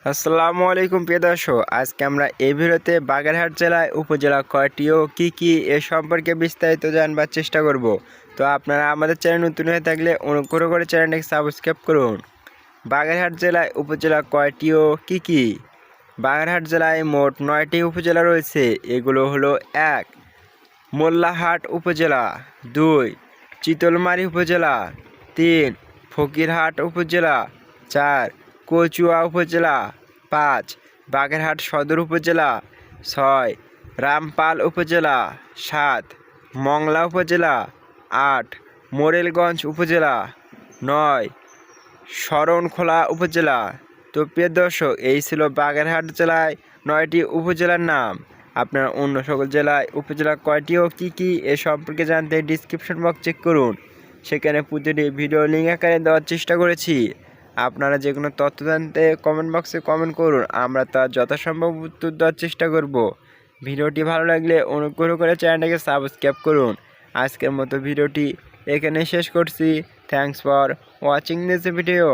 আসসালামু আলাইকুম প্রিয় দর্শক, আজকে আমরা এই ভিডিওতে বাগেরহাট জেলায় উপজেলা কয়টি ও কী এ সম্পর্কে বিস্তারিত জানবার চেষ্টা করব। তো আপনারা আমাদের চ্যানেল নতুন হয়ে থাকলে অনুগ্রহ করে চ্যানেলটাকে সাবস্ক্রাইব করুন। বাগেরহাট জেলায় উপজেলা কয়টি ও কী? বাগেরহাট জেলায় মোট 9টি উপজেলা রয়েছে। এগুলো হলো: 1. মোল্লাহাট উপজেলা, 2. চিতলমারী উপজেলা, 3. ফকিরহাট উপজেলা, 4. কচুয়া উপজেলা, 5. বাগেরহাট সদর উপজেলা, 6. রামপাল উপজেলা, 7. মংলা উপজেলা, 8. মোরেলগঞ্জ উপজেলা, 9. শরণখোলা উপজেলা। তো প্রিয় দর্শক, এই ছিল বাগেরহাট জেলায় 9টি উপজেলার নাম। আপনারা অন্য সকল জেলায় উপজেলা কয়টি ও কী এ সম্পর্কে জানতে ডিসক্রিপশন বক্স চেক করুন। সেখানে প্রতিটি ভিডিও লিঙ্ক আকারে দেওয়ার চেষ্টা করেছি। আপনারা যে কোনো তথ্য জানতে কমেন্ট বক্সে কমেন্ট করুন, আমরা তার যথাসম্ভব উত্তর দেওয়ার চেষ্টা করব। ভিডিওটি ভালো লাগলে অনুগ্রহ করে চ্যানেলটাকে সাবস্ক্রাইব করুন। আজকের মতো ভিডিওটি এখানে শেষ করছি। Thanks for watching this video.